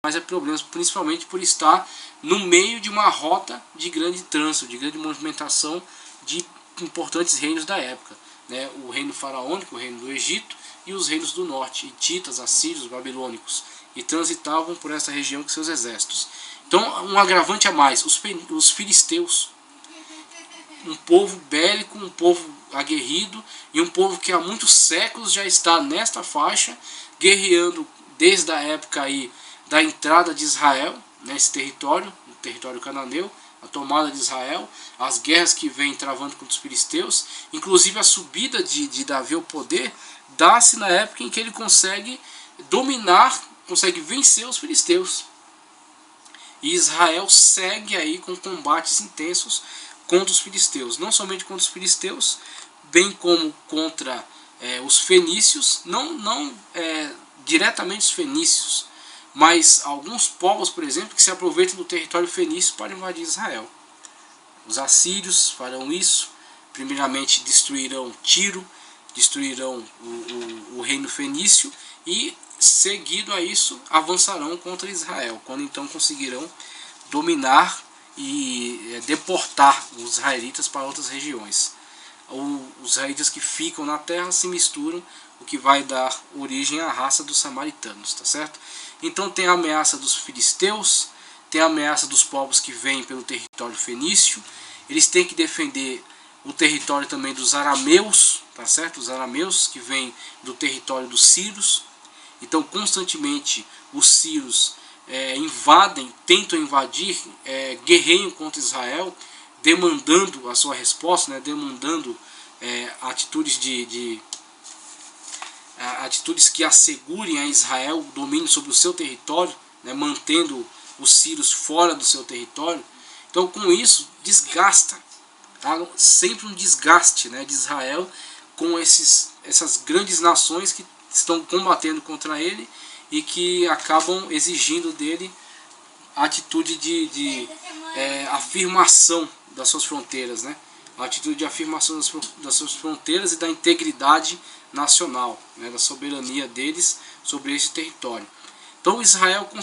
mas é problema principalmente por estar no meio de uma rota de grande trânsito, de grande movimentação de importantes reinos da época, né? O reino faraônico, o reino do Egito e os reinos do norte, hititas, assírios, babilônicos, e transitavam por essa região com seus exércitos. Então, um agravante a mais, os filisteus, um povo bélico, um povo aguerrido e um povo que há muitos séculos já está nesta faixa, guerreando desde a época aí da entrada de Israel nesse território, o território cananeu, a tomada de Israel, as guerras que vem travando contra os filisteus, inclusive a subida de Davi ao poder, dá-se na época em que ele consegue dominar, consegue vencer os filisteus. E Israel segue aí com combates intensos contra os filisteus, não somente contra os filisteus, bem como contra os fenícios, não diretamente os fenícios, mas alguns povos, por exemplo, que se aproveitam do território fenício para invadir Israel. Os assírios farão isso, primeiramente destruirão Tiro, destruirão o reino fenício e, seguido a isso, avançarão contra Israel, quando então conseguirão dominar e deportar os israelitas para outras regiões. Os israelitas que ficam na terra se misturam, o que vai dar origem à raça dos samaritanos, tá certo? Então tem a ameaça dos filisteus, tem a ameaça dos povos que vêm pelo território fenício, eles têm que defender o território também dos arameus, tá certo? Os arameus que vêm do território dos sírios. Então constantemente os sírios invadem, tentam invadir, guerreiam contra Israel, demandando a sua resposta, né, demandando atitudes atitudes que assegurem a Israel o domínio sobre o seu território, né, mantendo os sírios fora do seu território. Então com isso desgasta, tá? Sempre um desgaste, né, de Israel com essas grandes nações que estão combatendo contra ele e que acabam exigindo dele a atitude de afirmação das suas fronteiras, né? A atitude de afirmação das suas fronteiras e da integridade nacional, né? Da soberania deles sobre esse território. Então Israel com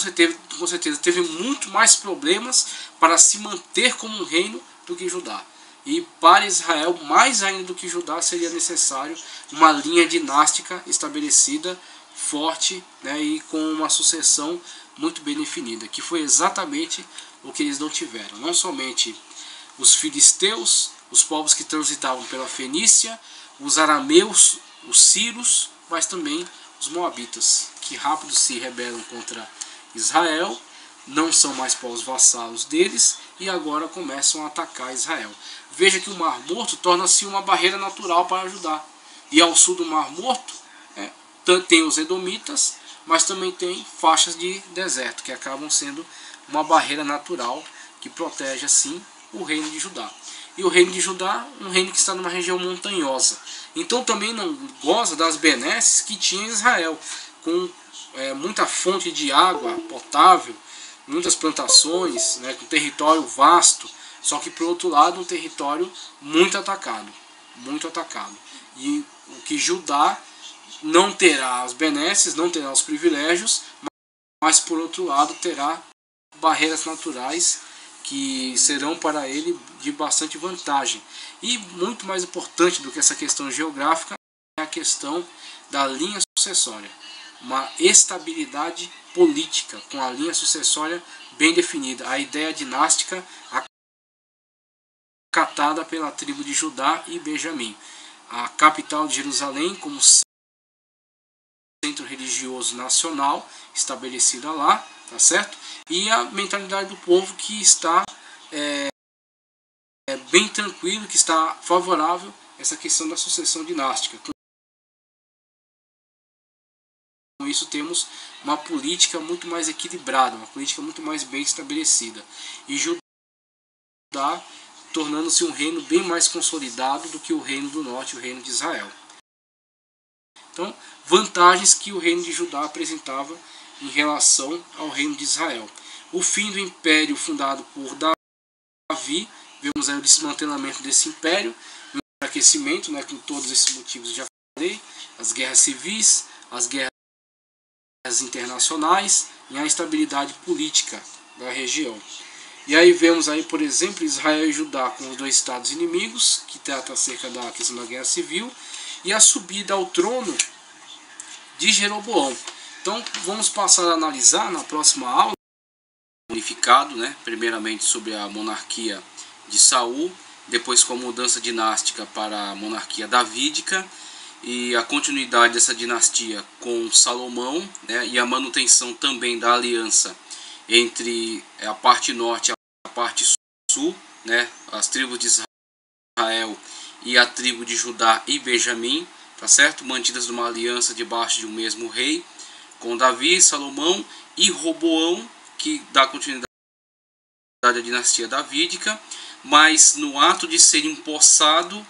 certeza teve muito mais problemas para se manter como um reino do que Judá. E para Israel, mais ainda do que Judá, seria necessário uma linha dinástica estabelecida, forte, né, e com uma sucessão muito bem definida, que foi exatamente o que eles não tiveram. Não somente os filisteus, os povos que transitavam pela Fenícia, os arameus, os sírios, mas também os moabitas, que rápido se rebelam contra Israel, não são mais povos vassalos deles e agora começam a atacar Israel. Veja que o Mar Morto torna-se uma barreira natural para Judá. E ao sul do Mar Morto tem os edomitas, mas também tem faixas de deserto, que acabam sendo uma barreira natural que protege assim o reino de Judá. E o reino de Judá, um reino que está numa região montanhosa. Então também não goza das benesses que tinha Israel, com muita fonte de água potável, muitas plantações, né, com território vasto, só que por outro lado um território muito atacado. E o que Judá não terá as benesses, não terá os privilégios, mas por outro lado terá barreiras naturais que serão para ele de bastante vantagem. E muito mais importante do que essa questão geográfica é a questão da linha sucessória. Uma estabilidade política com a linha sucessória bem definida. A ideia dinástica acatada pela tribo de Judá e Benjamim. A capital de Jerusalém como centro religioso nacional estabelecida lá, tá certo? E a mentalidade do povo que está bem tranquilo, que está favorável a essa questão da sucessão dinástica. Com isso temos uma política muito mais equilibrada, uma política muito mais bem estabelecida. E Judá tornando-se um reino bem mais consolidado do que o reino do norte, o reino de Israel. Então, vantagens que o reino de Judá apresentava em relação ao reino de Israel. O fim do império fundado por Davi, vemos aí o desmantelamento desse império, o enfraquecimento, né, com todos esses motivos que já falei, as guerras civis, as guerras internacionais e a instabilidade política da região. E aí vemos aí, por exemplo, Israel e Judá com os dois estados inimigos, que trata acerca da questão da guerra civil, e a subida ao trono de Jeroboão. Então vamos passar a analisar na próxima aula unificado, né? Primeiramente sobre a monarquia de Saul, depois com a mudança dinástica para a monarquia davídica e a continuidade dessa dinastia com Salomão, né? E a manutenção também da aliança entre a parte norte e a parte sul, né? As tribos de Israel e a tribo de Judá e Benjamim, tá certo? Mantidas numa aliança debaixo de um mesmo rei, com Davi, Salomão e Roboão, que dá continuidade à dinastia davídica, mas no ato de ser empossado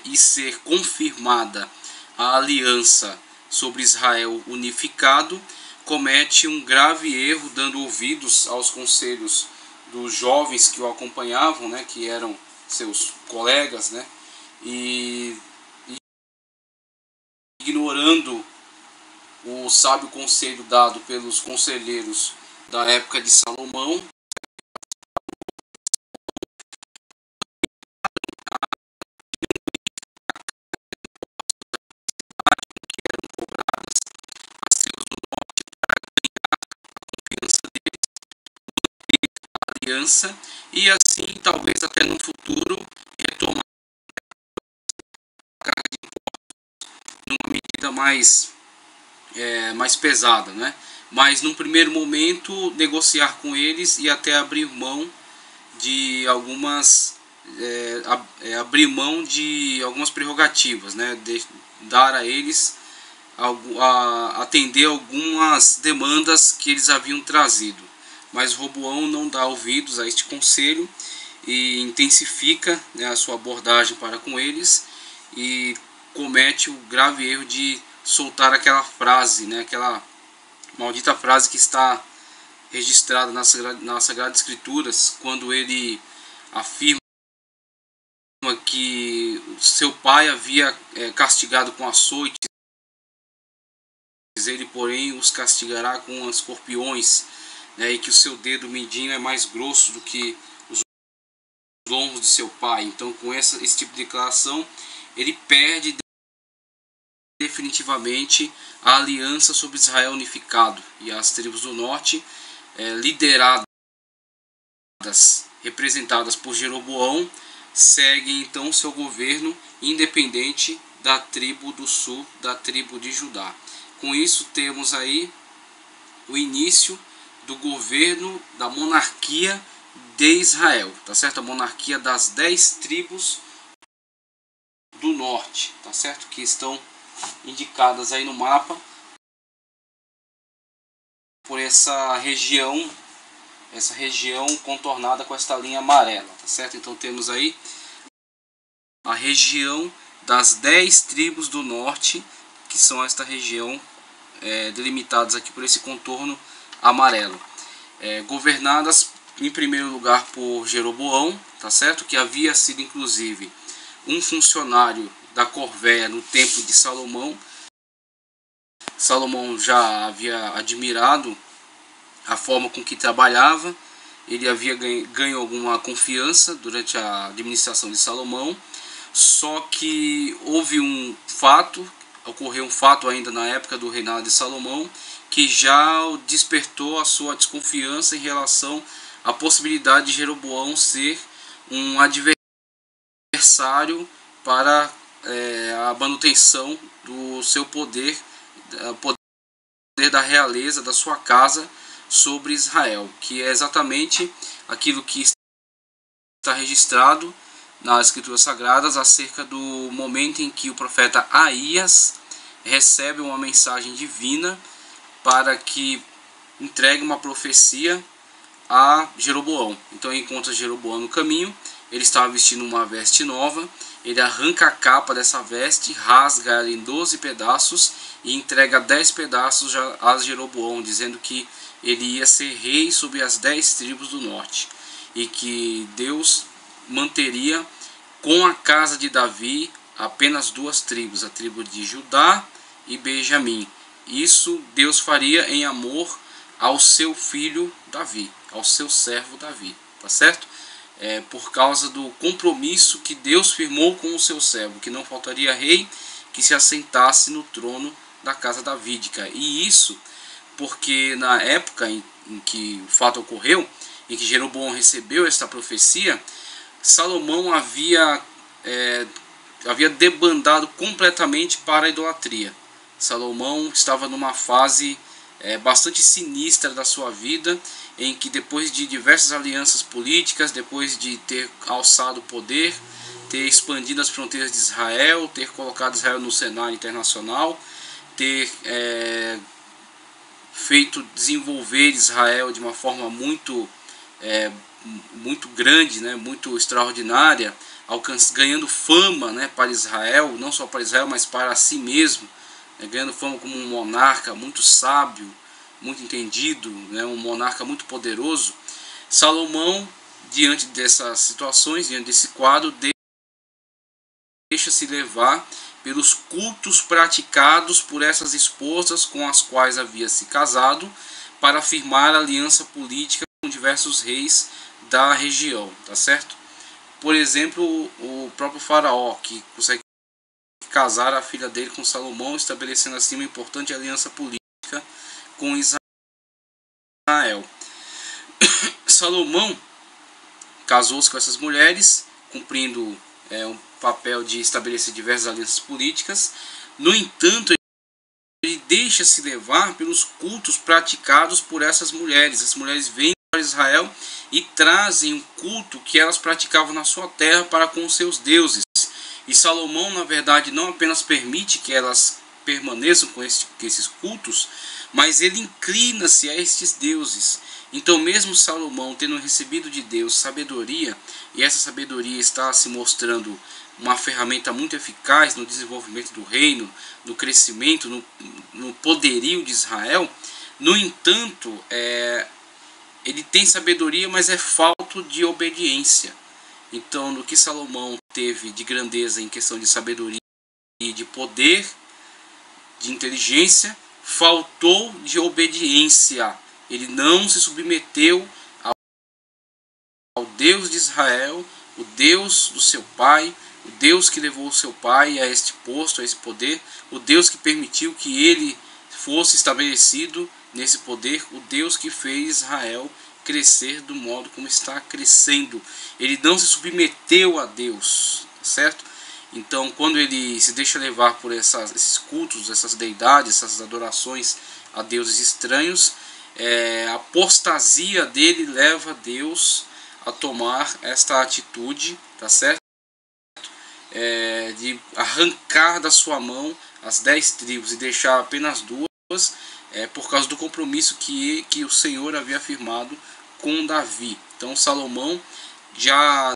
e ser confirmada a aliança sobre Israel unificado, comete um grave erro, dando ouvidos aos conselhos dos jovens que o acompanhavam, né, que eram seus colegas, né, e ignorando o sábio conselho dado pelos conselheiros da época de Salomão, aliança, e assim talvez até no futuro retomar numa medida mais pesada, né? Mas num primeiro momento negociar com eles e até abrir mão de algumas prerrogativas, né? Dar a eles atender algumas demandas que eles haviam trazido. Mas Roboão não dá ouvidos a este conselho e intensifica, né, a sua abordagem para com eles e comete o grave erro de soltar aquela frase, né, aquela maldita frase que está registrada nas Sagradas Escrituras, quando ele afirma que seu pai havia castigado com açoites, ele porém os castigará com escorpiões, né, e que o seu dedo mindinho é mais grosso do que os lombos de seu pai. Então, com esse tipo de declaração, ele perde definitivamente a aliança sobre Israel unificado, e as tribos do norte, lideradas, representadas por Jeroboão, seguem então seu governo independente da tribo do sul, da tribo de Judá. Com isso temos aí o início do governo da monarquia de Israel, tá certo? A monarquia das 10 tribos do norte, tá certo? Que estão indicadas aí no mapa por essa região contornada com esta linha amarela, tá certo? Então temos aí a região das 10 tribos do norte, que são esta região delimitadas aqui por esse contorno amarelo, governadas em primeiro lugar por Jeroboão, tá certo? Que havia sido inclusive um funcionário da Corvéia no tempo de Salomão. Salomão já havia admirado a forma com que trabalhava, ele havia ganho alguma confiança durante a administração de Salomão, só que ocorreu um fato ainda na época do reinado de Salomão, que já despertou a sua desconfiança em relação à possibilidade de Jeroboão ser um adversário para a manutenção do seu poder da realeza, da sua casa sobre Israel, que é exatamente aquilo que está registrado nas Escrituras Sagradas acerca do momento em que o profeta Aías recebe uma mensagem divina para que entregue uma profecia a Jeroboão. Então ele encontra Jeroboão no caminho, ele estava vestindo uma veste nova, ele arranca a capa dessa veste, rasga ela em 12 pedaços e entrega 10 pedaços a Jeroboão, dizendo que ele ia ser rei sobre as 10 tribos do norte e que Deus manteria com a casa de Davi apenas 2 tribos, a tribo de Judá e Benjamim. Isso Deus faria em amor ao seu filho Davi, ao seu servo Davi, tá certo? Por causa do compromisso que Deus firmou com o seu servo, que não faltaria rei que se assentasse no trono da casa davídica. E isso porque na época em que o fato ocorreu, em que Jeroboão recebeu esta profecia, Salomão havia debandado completamente para a idolatria. Salomão estava numa fase bastante sinistra da sua vida, em que depois de diversas alianças políticas, depois de ter alçado o poder, ter expandido as fronteiras de Israel, ter colocado Israel no cenário internacional, ter feito desenvolver Israel de uma forma muito grande, né, muito extraordinária, ganhando fama, né, para Israel, não só para Israel, mas para si mesmo, ganhando fama como um monarca muito sábio, muito entendido, né, um monarca muito poderoso. Salomão, diante dessas situações, diante desse quadro, deixa-se levar pelos cultos praticados por essas esposas com as quais havia se casado, para firmar aliança política com diversos reis da região, tá certo? Por exemplo, o próprio faraó, que consegue casar a filha dele com Salomão, estabelecendo assim uma importante aliança política com Israel. Salomão casou-se com essas mulheres, cumprindo um papel de estabelecer diversas alianças políticas. No entanto, ele deixa-se levar pelos cultos praticados por essas mulheres. As mulheres vêm para Israel e trazem um culto que elas praticavam na sua terra para com os seus deuses. E Salomão, na verdade, não apenas permite que elas permaneçam com esses cultos, mas ele inclina-se a estes deuses. Então, mesmo Salomão tendo recebido de Deus sabedoria, e essa sabedoria está se mostrando uma ferramenta muito eficaz no desenvolvimento do reino, no crescimento, no poderio de Israel, no entanto, ele tem sabedoria, mas é falta de obediência. Então, no que Salomão teve de grandeza em questão de sabedoria e de poder, de inteligência, faltou de obediência. Ele não se submeteu ao Deus de Israel, o Deus do seu pai, o Deus que levou o seu pai a este posto, a esse poder, o Deus que permitiu que ele fosse estabelecido nesse poder, o Deus que fez Israel crescer do modo como está crescendo. Ele não se submeteu a Deus, certo? Então, quando ele se deixa levar por esses cultos, essas deidades, essas adorações a deuses estranhos, a apostasia dele leva Deus a tomar esta atitude, tá certo? De arrancar da sua mão as 10 tribos e deixar apenas 2, por causa do compromisso que o Senhor havia firmado com Davi. Então Salomão, já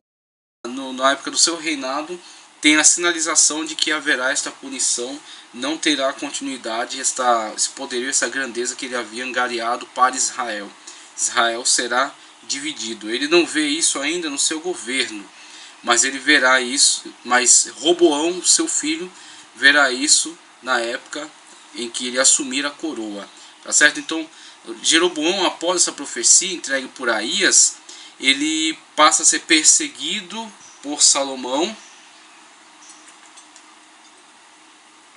na época do seu reinado, tem a sinalização de que haverá esta punição, não terá continuidade esse poderio, essa grandeza que ele havia angariado para Israel. Israel será dividido. Ele não vê isso ainda no seu governo, mas ele verá isso, mas Roboão, seu filho, verá isso na época em que ele assumir a coroa, tá certo? Então, Jeroboão, após essa profecia entregue por Aías, ele passa a ser perseguido por Salomão,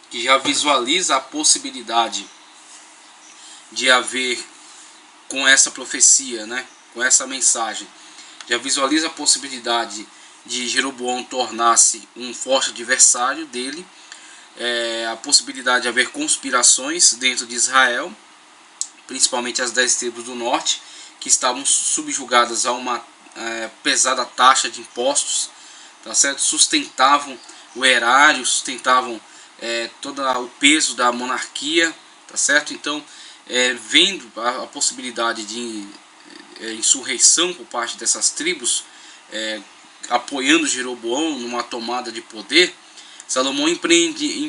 que já visualiza a possibilidade de haver, com essa profecia, né, com essa mensagem, já visualiza a possibilidade de Jeroboão tornar-se um forte adversário dele, a possibilidade de haver conspirações dentro de Israel, principalmente as 10 tribos do norte, que estavam subjugadas a uma pesada taxa de impostos, tá certo? Sustentavam o erário, sustentavam todo o peso da monarquia, tá certo? Então, vendo a possibilidade de insurreição por parte dessas tribos, apoiando Jeroboão numa tomada de poder, Salomão empreende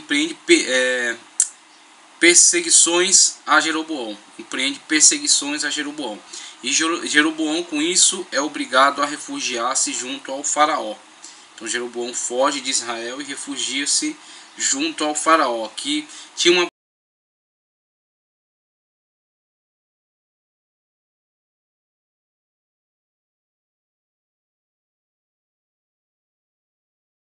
perseguições a Jeroboão, e Jeroboão com isso é obrigado a refugiar-se junto ao faraó. Então Jeroboão foge de Israel e refugia-se junto ao faraó, que tinha uma